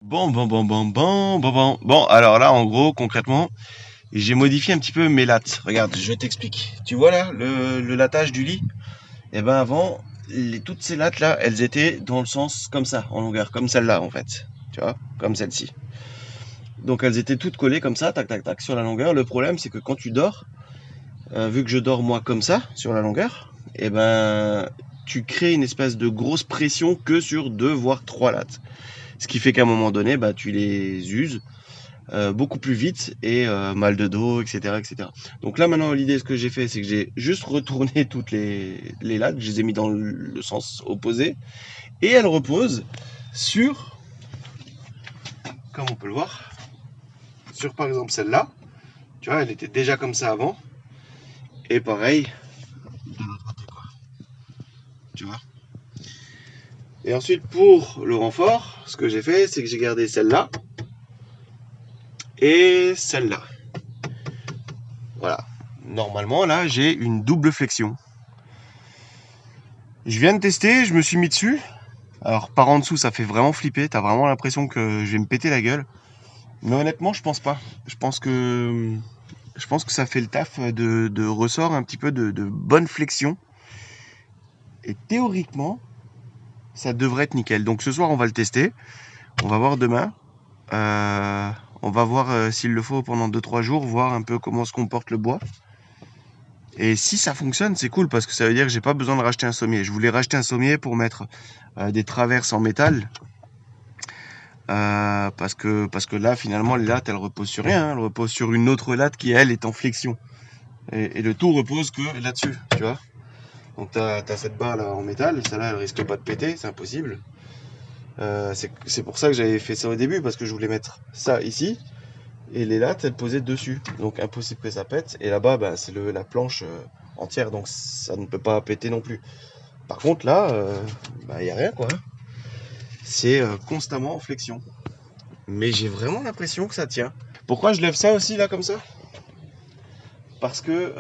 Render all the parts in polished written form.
Bon, alors là, en gros, concrètement, j'ai modifié un petit peu mes lattes. Regarde, je t'explique. Tu vois là, le lattage du lit? Eh ben avant, toutes ces lattes là, elles étaient dans le sens comme ça, en longueur, comme celle-là en fait. Tu vois, comme celle-ci. Donc elles étaient toutes collées comme ça, tac tac tac, sur la longueur. Le problème, c'est que quand tu dors, vu que je dors moi comme ça, sur la longueur, eh ben, tu crées une espèce de grosse pression que sur deux voire trois lattes. Ce qui fait qu'à un moment donné, bah, tu les uses beaucoup plus vite et mal de dos, etc., etc. Donc là maintenant l'idée ce que j'ai fait c'est que j'ai juste retourné toutes les lattes, je les ai mis dans le sens opposé et elles reposent sur, comme on peut le voir, sur par exemple celle-là, tu vois elle était déjà comme ça avant et pareil de l'autre côté quoi, tu vois. Et ensuite pour le renfort, ce que j'ai fait c'est que j'ai gardé celle-là et celle-là. Voilà. Normalement là j'ai une double flexion. Je viens de tester, je me suis mis dessus. Alors par en dessous ça fait vraiment flipper, t'as vraiment l'impression que je vais me péter la gueule. Mais honnêtement je pense pas. Je pense que ça fait le taf de ressort un petit peu de bonne flexion. Et théoriquement ça devrait être nickel. Donc ce soir on va le tester. On va voir demain. Euh, on va voir s'il le faut pendant 2-3 jours, voir un peu comment se comporte le bois. Et si ça fonctionne, c'est cool parce que ça veut dire que j'ai pas besoin de racheter un sommier. Je voulais racheter un sommier pour mettre des traverses en métal. Parce que là, finalement, les lattes, elles reposent sur rien, hein. Elles reposent sur une autre latte qui, elle, est en flexion. Et le tout repose que là-dessus, tu vois. Donc, t'as cette barre là en métal, celle-là, elle risque pas de péter, c'est impossible. C'est pour ça que j'avais fait ça au début, parce que je voulais mettre ça ici, et les lattes, elles posaient dessus. Donc, impossible que ça pète. Et là-bas, bah, c'est la planche entière, donc ça ne peut pas péter non plus. Par contre, là, bah, y a rien, quoi, hein. C'est constamment en flexion. Mais j'ai vraiment l'impression que ça tient. Pourquoi je lève ça aussi là comme ça? Parce que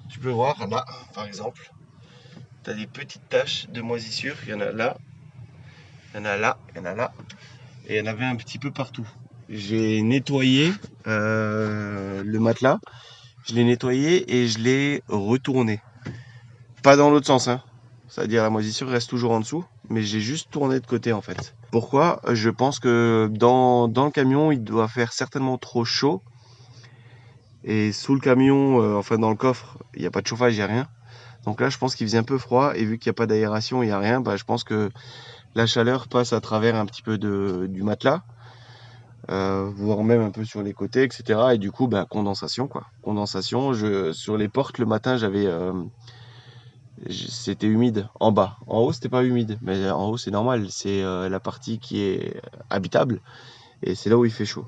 tu peux voir là, par exemple, tu as des petites taches de moisissure. Il y en a là, il y en a là, il y en a là. Et il y en avait un petit peu partout. J'ai nettoyé le matelas. Je l'ai nettoyé et je l'ai retourné. Pas dans l'autre sens, hein. C'est-à-dire la moisissure reste toujours en dessous. Mais j'ai juste tourné de côté en fait. Pourquoi? Je pense que dans le camion, il doit faire certainement trop chaud. Et sous le camion, enfin dans le coffre, il n'y a pas de chauffage, il n'y a rien. Donc là, je pense qu'il faisait un peu froid. Et vu qu'il n'y a pas d'aération, il n'y a rien, bah, je pense que la chaleur passe à travers un petit peu du matelas, voire même un peu sur les côtés, etc. Et du coup, bah, condensation, quoi. Condensation. Sur les portes, le matin, c'était humide en bas. En haut, c'était pas humide. Mais en haut, c'est normal. C'est la partie qui est habitable. Et c'est là où il fait chaud.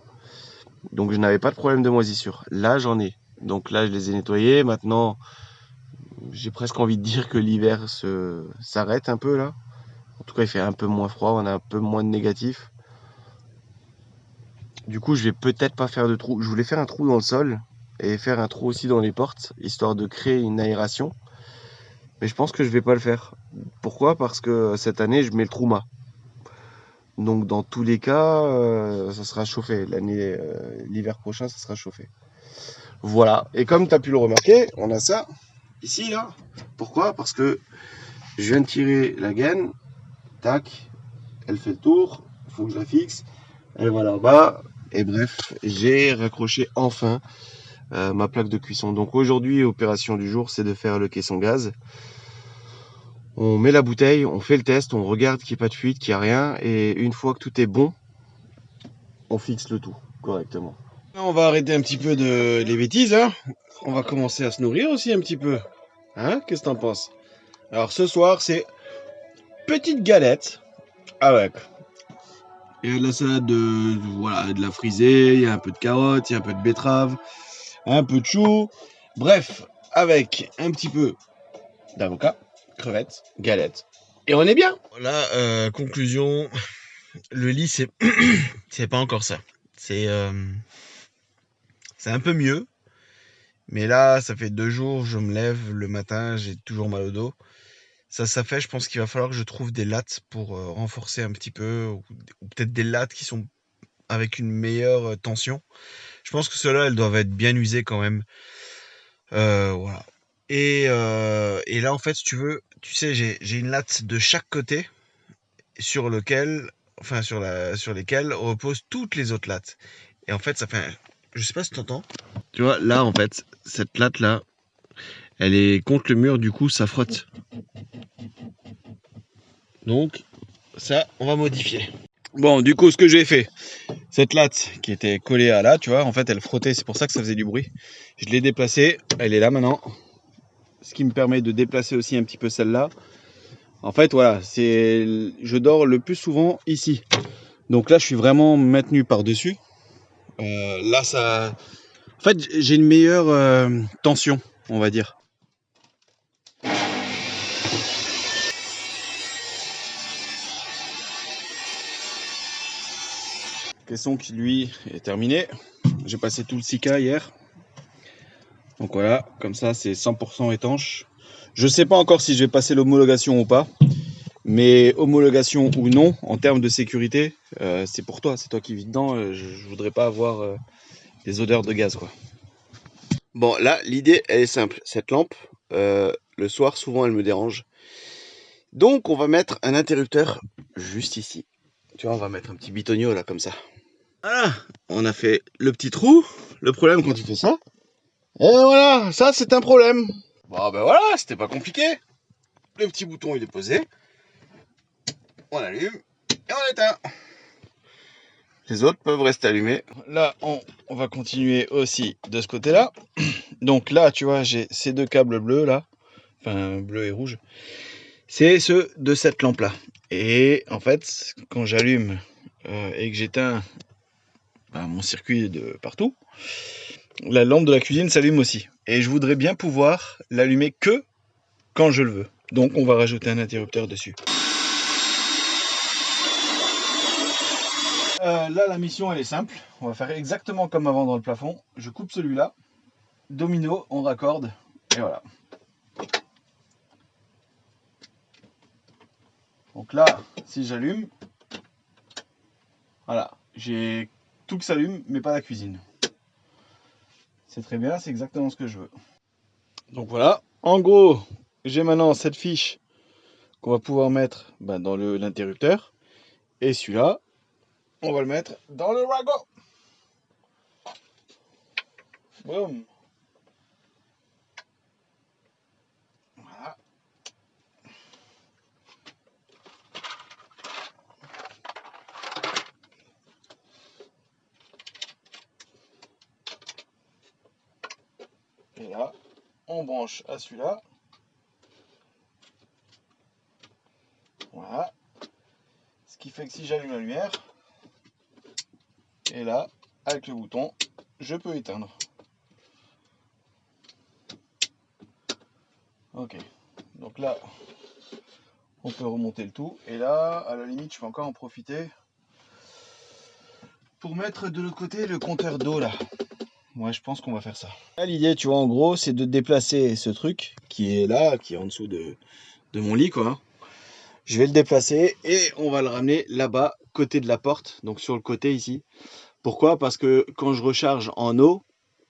Donc je n'avais pas de problème de moisissure. Là, j'en ai. Donc là, je les ai nettoyés. Maintenant, j'ai presque envie de dire que l'hiver s'arrête un peu là. En tout cas, il fait un peu moins froid, on a un peu moins de négatif. Du coup, je vais peut-être pas faire de trou. Je voulais faire un trou dans le sol et faire un trou aussi dans les portes, histoire de créer une aération. Mais je pense que je vais pas le faire. Pourquoi? Parce que cette année, je mets le Trouma. Donc dans tous les cas, ça sera chauffé. L'hiver prochain, ça sera chauffé. Voilà. Et comme tu as pu le remarquer, on a ça ici là. Pourquoi? Parce que je viens de tirer la gaine. Tac, elle fait le tour. Il faut que je la fixe. Elle va là-bas. Et bref, j'ai raccroché enfin ma plaque de cuisson. Donc aujourd'hui, opération du jour, c'est de faire le caisson gaz. On met la bouteille, on fait le test, on regarde qu'il n'y ait pas de fuite, qu'il n'y a rien. Et une fois que tout est bon, on fixe le tout correctement. On va arrêter un petit peu les bêtises, hein. On va commencer à se nourrir aussi un petit peu. Hein? Qu'est-ce que t'en penses? Alors ce soir, c'est petite galette avec. Il y a de la salade voilà, de la frisée, il y a un peu de carottes, il y a un peu de betterave, un peu de chou. Bref, avec un petit peu d'avocat, crevettes, galette. Et on est bien. Voilà, conclusion. Le lit, c'est pas encore ça. C'est un peu mieux. Mais là, ça fait 2 jours, je me lève le matin, j'ai toujours mal au dos. Ça fait, je pense qu'il va falloir que je trouve des lattes pour renforcer un petit peu, ou peut-être des lattes qui sont avec une meilleure tension. Je pense que ceux-là, elles doivent être bien usées quand même. Voilà. Et là, en fait, si tu veux, tu sais, j'ai une latte de chaque côté sur lequel, enfin sur lesquelles reposent toutes les autres lattes. Et en fait, ça fait, je sais pas si tu entends. Tu vois, là, en fait, cette latte là, elle est contre le mur, du coup, ça frotte. Donc, ça, on va modifier. Bon, du coup, ce que j'ai fait, cette latte qui était collée à là, tu vois, en fait, elle frottait, c'est pour ça que ça faisait du bruit. Je l'ai déplacée, elle est là maintenant. Ce qui me permet de déplacer aussi un petit peu celle-là. En fait, voilà, je dors le plus souvent ici. Donc là, je suis vraiment maintenu par-dessus. Là, ça. En fait, j'ai une meilleure tension, on va dire. Caisson qui, lui, est terminé. J'ai passé tout le Sika hier. Donc voilà, comme ça, c'est 100% étanche. Je sais pas encore si je vais passer l'homologation ou pas. Mais homologation ou non, en termes de sécurité, c'est pour toi. C'est toi qui vis dedans. Je voudrais pas avoir des odeurs de gaz, quoi. Bon, là, l'idée, elle est simple. Cette lampe, le soir, souvent, elle me dérange. Donc, on va mettre un interrupteur juste ici. Tu vois, on va mettre un petit bitonio, là, comme ça. Voilà, on a fait le petit trou. Le problème, quand tu fais ça, et voilà, ça, c'est un problème. Bon, ben voilà, c'était pas compliqué. Le petit bouton, il est posé. On allume et on éteint. Les autres peuvent rester allumés. Là, on va continuer aussi de ce côté-là. Donc là, tu vois, j'ai ces deux câbles bleus, là. Enfin, bleu et rouge. C'est ceux de cette lampe-là. Et en fait, quand j'allume et que j'éteins mon circuit de partout, la lampe de la cuisine s'allume aussi. Et je voudrais bien pouvoir l'allumer que quand je le veux. Donc on va rajouter un interrupteur dessus. Là, la mission, elle est simple. On va faire exactement comme avant dans le plafond. Je coupe celui-là. Domino, on raccorde. Et voilà. Donc là, si j'allume, voilà, j'ai tout qui s'allume, mais pas la cuisine. C'est très bien, c'est exactement ce que je veux. Donc voilà, en gros, j'ai maintenant cette fiche qu'on va pouvoir mettre dans l'interrupteur. Et celui-là, on va le mettre dans le ragot. Boum. Voilà. Et là, on branche à celui-là. Voilà. Ce qui fait que si j'allume la lumière, et là, avec le bouton, je peux éteindre. Ok. Donc là, on peut remonter le tout. Et là, à la limite, je peux encore en profiter pour mettre de l'autre côté le compteur d'eau là. Moi, je pense qu'on va faire ça. L'idée, tu vois, en gros, c'est de déplacer ce truc qui est là, qui est en dessous de mon lit, quoi. Je vais le déplacer et on va le ramener là-bas, côté de la porte, donc sur le côté ici. Pourquoi? Parce que quand je recharge en eau,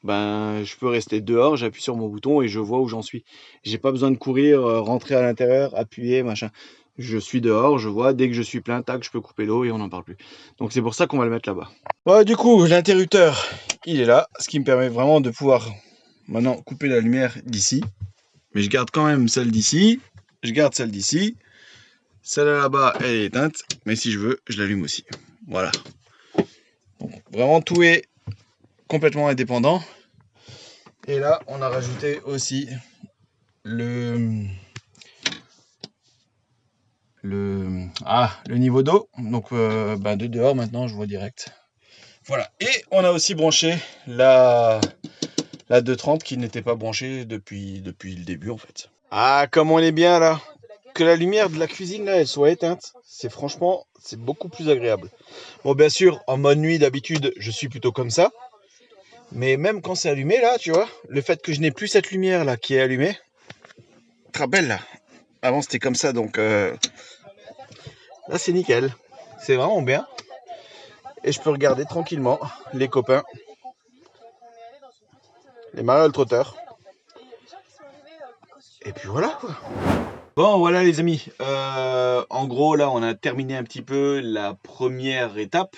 je peux rester dehors, j'appuie sur mon bouton et je vois où j'en suis. J'ai pas besoin de courir, rentrer à l'intérieur, appuyer, machin. Je suis dehors, je vois, dès que je suis plein, tac, je peux couper l'eau et on n'en parle plus. Donc c'est pour ça qu'on va le mettre là-bas. Ouais, du coup, l'interrupteur, il est là, ce qui me permet vraiment de pouvoir maintenant couper la lumière d'ici. Mais je garde quand même celle d'ici, je garde celle d'ici. Celle-là là-bas, elle est éteinte, mais si je veux, je l'allume aussi. Voilà. Donc, vraiment, tout est complètement indépendant. Et là, on a rajouté aussi le niveau d'eau. Donc, de dehors, maintenant, je vois direct. Voilà. Et on a aussi branché la 230 qui n'était pas branchée depuis le début, en fait. Ah, comme on est bien là. Que la lumière de la cuisine là, elle soit éteinte, c'est beaucoup plus agréable. Bon, bien sûr, en mode nuit d'habitude, je suis plutôt comme ça. Mais même quand c'est allumé là, tu vois, le fait que je n'ai plus cette lumière là qui est allumée, très belle là. Avant c'était comme ça, donc là c'est nickel. C'est vraiment bien. Et je peux regarder tranquillement les copains, les mariole trotteurs. Et puis voilà quoi. Bon voilà les amis, en gros là on a terminé un petit peu la première étape.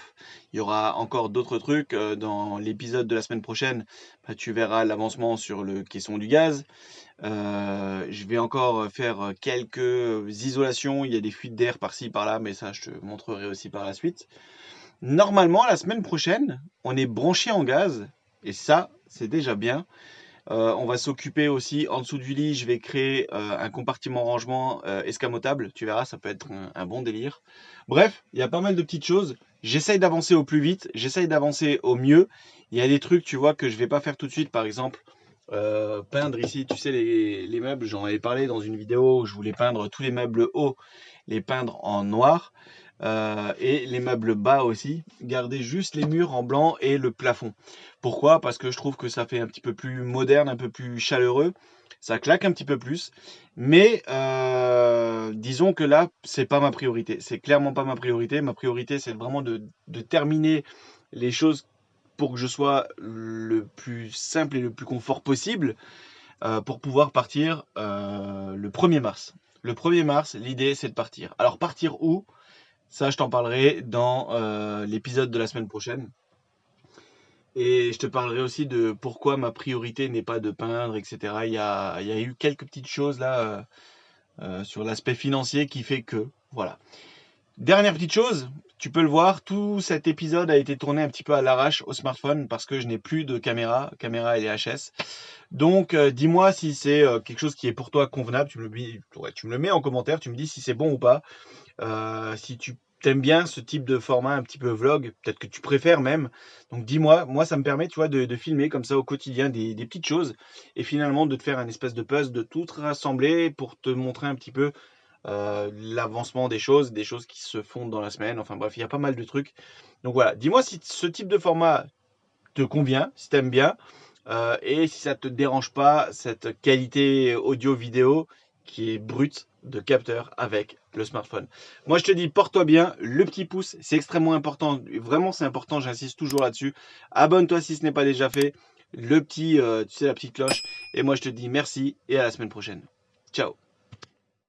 Il y aura encore d'autres trucs dans l'épisode de la semaine prochaine. Bah, tu verras l'avancement sur le caisson du gaz. Je vais encore faire quelques isolations. Il y a des fuites d'air par-ci par-là, mais ça je te montrerai aussi par la suite. Normalement la semaine prochaine on est branché en gaz et ça c'est déjà bien. On va s'occuper aussi en dessous du lit, je vais créer un compartiment rangement escamotable, tu verras, ça peut être un bon délire. Bref, il y a pas mal de petites choses. J'essaye d'avancer au plus vite, j'essaye d'avancer au mieux. Il y a des trucs, tu vois, que je vais pas faire tout de suite, par exemple, peindre ici, tu sais, les meubles, j'en avais parlé dans une vidéo où je voulais peindre tous les meubles hauts, les peindre en noir. Et les meubles bas aussi, garder juste les murs en blanc et le plafond. Pourquoi? Parce que je trouve que ça fait un petit peu plus moderne, un peu plus chaleureux, ça claque un petit peu plus, mais disons que là, c'est pas ma priorité, c'est clairement pas ma priorité. Ma priorité, c'est vraiment de terminer les choses pour que je sois le plus simple et le plus confort possible pour pouvoir partir le 1er mars. Le 1er mars, l'idée, c'est de partir. Alors, partir où? Ça, je t'en parlerai dans l'épisode de la semaine prochaine. Et je te parlerai aussi de pourquoi ma priorité n'est pas de peindre, etc. Il y a eu quelques petites choses là sur l'aspect financier qui fait que, voilà. Dernière petite chose, tu peux le voir, tout cet épisode a été tourné un petit peu à l'arrache au smartphone parce que je n'ai plus de caméra LHS. Donc dis-moi si c'est quelque chose qui est pour toi convenable, tu me le mets en commentaire, tu me dis si c'est bon ou pas. Si tu t'aimes bien ce type de format un petit peu vlog, peut-être que tu préfères même, donc dis-moi. Moi ça me permet, tu vois, de filmer comme ça au quotidien des petites choses et finalement de te faire un espèce de puzzle, de tout rassembler pour te montrer un petit peu l'avancement des choses qui se font dans la semaine. Enfin bref, il y a pas mal de trucs. Donc voilà, dis-moi si ce type de format te convient, si t'aimes bien, et si ça te dérange pas cette qualité audio-vidéo qui est brute de capteur avec le smartphone. Moi je te dis, porte-toi bien, le petit pouce c'est extrêmement important, vraiment c'est important, j'insiste toujours là-dessus. Abonne-toi si ce n'est pas déjà fait, le petit, tu sais, la petite cloche, et moi je te dis merci et à la semaine prochaine. Ciao.